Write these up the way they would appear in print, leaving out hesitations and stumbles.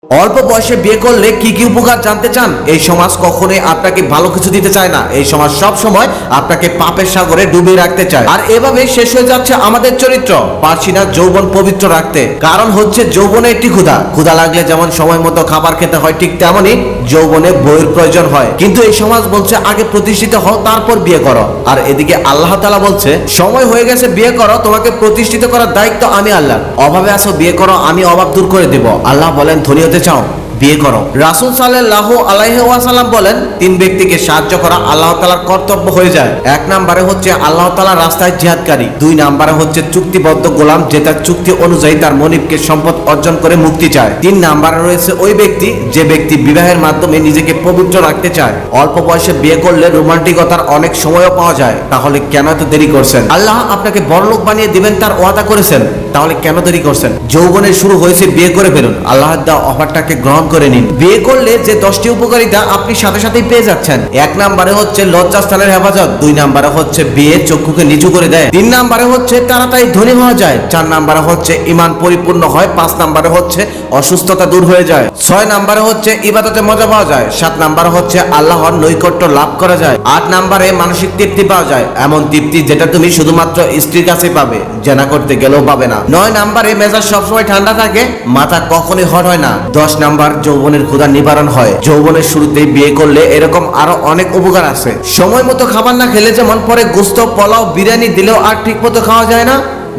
অল্প বয়সে বিয়ে করলে কি কি উপকার জানতে চান? এই সমাজ কখনোই আপনাকে ভালো কিছু দিতে চায় না। এই সমাজ সব সময় আপনাকে পাপের সাগরে ডুবিয়ে রাখতে চায়। আর এভাবে শেষ হয়ে যাচ্ছে আমাদের চরিত্র। পারছি না যৌবন পবিত্র রাখতে। কারণ হচ্ছে যৌবনে একটি ক্ষুধা লাগলে যেমন সময় মতো খাবার খেতে হয়, ঠিক তেমনই যৌবনে বইয়ের প্রয়োজন হয়। কিন্তু এই সমাজ বলছে আগে প্রতিষ্ঠিত হও, তারপর বিয়ে করো। আর এদিকে আল্লাহ তাআলা বলছে সময় হয়ে গেছে, বিয়ে করো, তোমাকে প্রতিষ্ঠিত করার দায়িত্ব আমি আল্লাহ। অভাবে আছো, বিয়ে করো, আমি অভাব দূর করে দেব। আল্লাহ বলেন ধনী হতে চাও, বিয়ে করো। রাসূল সাল্লাল্লাহু আলাইহি ওয়াসাল্লাম বলেন তিন ব্যক্তিকে সাহায্য করা আল্লাহ তাআলার কর্তব্য হয়ে যায়। এক নম্বরে হচ্ছে আল্লাহ তাআলার রাস্তায় জিহাদকারী। দুই নম্বরে হচ্ছে চুক্তিবদ্ধ গোলাম, যে তার চুক্তি অনুযায়ী তার মনিবকে সম্পদ অর্জন করে মুক্তি চায়। তিন নম্বরে রয়েছে ওই ব্যক্তি যে ব্যক্তি বিবাহের মাধ্যমে নিজেকে পবিত্র রাখতে চায়। অল্প বয়সে বিয়ে করলে রোমান্টিকতার অনেক সময়ও পাওয়া যায়। তাহলে কেন এত দেরি করছেন? আল্লাহ আপনাকে বড়লোক বানিয়ে দিবেন তার ওয়াদা করেছেন, তাহলে কেন দেরি করছেন? যৌবনের শুরু হয়েছে, বিয়ে করে ফেলুন। আল্লাহর দেওয়া অফারটাকে গ্রহণ করে নিন। বিয়ে করলে যে 10টি উপকারিতা আপনি সাথে সাথেই পেয়ে যাচ্ছেন। এক নম্বরে হচ্ছে লজ্জাস্থানের হেফাজত। দুই নম্বরে হচ্ছে বিয়ে চক্ষুকে নিচু করে দেয়। তিন নম্বরে হচ্ছে তাড়াতাড়ি ধনী হওয়া যায়। চার নম্বরে হচ্ছে ঈমান পরিপূর্ণ হয়। পাঁচ নম্বরে হচ্ছে অসুস্থতা দূর হয়ে যায়। ছয় নম্বরে হচ্ছে ইবাদতে মজা পাওয়া যায়। সাত নম্বরে হচ্ছে আল্লাহর নৈকট্য লাভ করা যায়। আট নম্বরে মানসিক তৃপ্তি পাওয়া যায়, এমন তৃপ্তি যেটা তুমি শুধুমাত্র স্ত্রীর কাছে পাবে, জেনা করতে গেলেও পাবে না। নয় নম্বরে মেজাজ সবসময় ঠান্ডা থাকে, মাথা কখনোই হট হয় না। 10 নম্বর যৌবনের ক্ষুধা নিবারণ হয়। যৌবনের শুরুতেই বিয়ে করলে এরকম আরো অনেক উপকার আছে। সময় মতো খাবার না খেলে যেমন পরে গোস্ত, পোলাও, বিরিয়ানি দিলেও আর ঠিক মতো খাওয়া যায় না,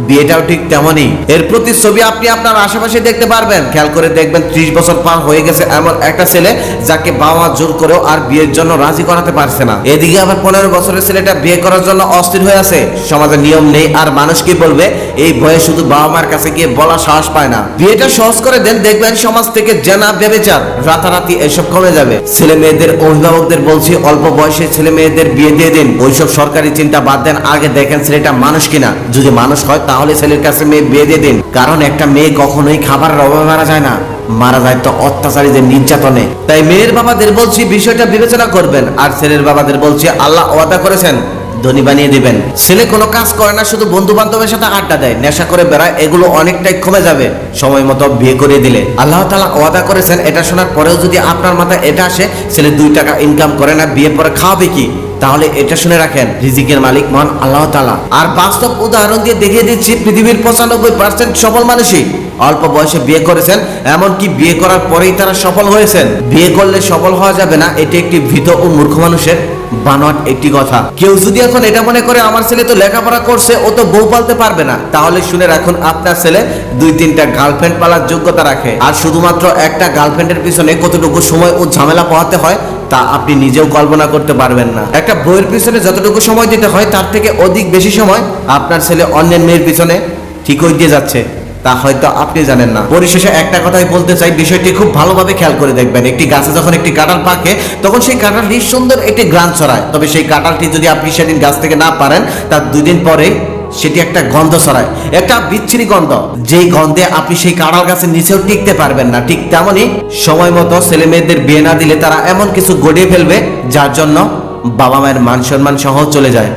বিয়েটাও ঠিক তেমনই। এর প্রতি ছবি আপনি আপনার আশেপাশে দেখতে পারবেন। খেয়াল করে দেখবেন 30 বছর পার হয়ে গেছে এমন একটা ছেলে যাকে বাবা মা জোর করেও আর বিয়ের জন্য রাজি করাতে পারছে না। এদিকে আবার 15 বছরের ছেলেটা বিয়ে করার জন্য অস্থির হয়ে আছে। সমাজের নিয়ম নেই, আর মানুষ কি বলবে এই ভয়ে শুধু বাবা মার কাছে গিয়ে বলা সাহস পায় না। বিয়েটা সহজ করে দেন, দেখবেন সমাজ থেকে জেনা, ব্যভিচার, রাতারাতি এসব কমে যাবে। ছেলে মেয়েদের অভিভাবকদের বলছি অল্প বয়সে ছেলে মেয়েদের বিয়ে দিয়ে দিন। ওইসব সরকারি চিন্তা বাদ দেন, আগে দেখেন ছেলেটা মানুষ কিনা। যদি মানুষ হয় তাহলে ছেলের কাছে মেয়ে বিয়ে দিয়ে দিন। কারণ একটা মেয়ে কখনোই খাবারের অভাবে মারা যায় না, মারা যায় তো অত্যাচারীদের নির্যাতনে। তাই মেয়ের বাবাদের বলছি বিষয়টা বিবেচনা করবেন। আর ছেলের বাবাদের বলছি আল্লাহ ওয়াদা করেছেন ধনী বানিয়ে দিবেন। ছেলে কোনো কাজ করে না, শুধু বন্ধু বান্ধবের সাথে আড্ডা দেয়, নেশা করে বেড়ায়, এগুলো অনেকটাই কমে যাবে সময় মতো বিয়ে করে দিলে। আল্লাহ তাআলা ওয়াদা করেছেন। এটা শোনার পরেও যদি আপনার মাথায় এটা আসে ছেলে 2 টাকা ইনকাম করে না, বিয়ে পরে খাওয়াবে কি, তাহলে এটা শুনে রাখেন রিজিকের মালিক মহান আল্লাহ তাআলা। আর বাস্তব উদাহরণ দিয়ে দেখিয়ে দিচ্ছি পৃথিবীর 95% সফল মানুষই অল্প বয়সে বিয়ে করেছেন, এমনকি বিয়ে করার পরেই তারা সফল হয়েছেন। বিয়ে করলে সফল হওয়া যাবে না, এটি একটি ভীত ও মূর্খ মানুষের বানোয়াট একটি কথা। কেউ যদি এখন এটা মনে করে আমার ছেলে তো লেখাপড়া করছে, ও তো বউ পালতে পারবে না, তাহলে শুনে রাখুন আপনার ছেলে 2-3টা গার্লফ্রেন্ড পালার যোগ্যতা রাখে। আর শুধুমাত্র একটা গার্লফ্রেন্ডের পিছনে কতটুকু সময় ও ঝামেলা পোহাতে হয় তা আপনি নিজেও কল্পনা করতে পারবেন না। একটা বইয়ের পিছনে যতটুকু সময় দিতে হয় তার থেকে অধিক বেশি সময় আপনার ছেলে অন্যের মেয়ের পিছনে ঠিকই দিয়ে যাচ্ছে, তা হয়তো আপনি জানেন না। পরিশেষে একটা কথাই বলতে চাই, বিষয়টি খুব ভালোভাবে খেয়াল করে দেখবেন। একটি গাছে যখন একটি কাঁঠাল পাকে তখন সেই কাঁঠালটি সুন্দর একটি ঘ্রাণ ছড়ায়। তবে সেই কাঁঠালটি যদি আপনি সেদিন গাছ থেকে না পারেন, তার 2 দিন পরে সেটি একটা গন্ধ ছড়ায়, একটা বিচ্ছিরি গন্ধ, যেই গন্ধে আপনি সেই কাঁঠাল গাছের নিচেও টিকতে পারবেন না। ঠিক তেমনই সময় মতো ছেলে মেয়েদের বিয়ে না দিলে তারা এমন কিছু গড়িয়ে ফেলবে যার জন্য বাবা মায়ের মান সম্মান সহ চলে যায়।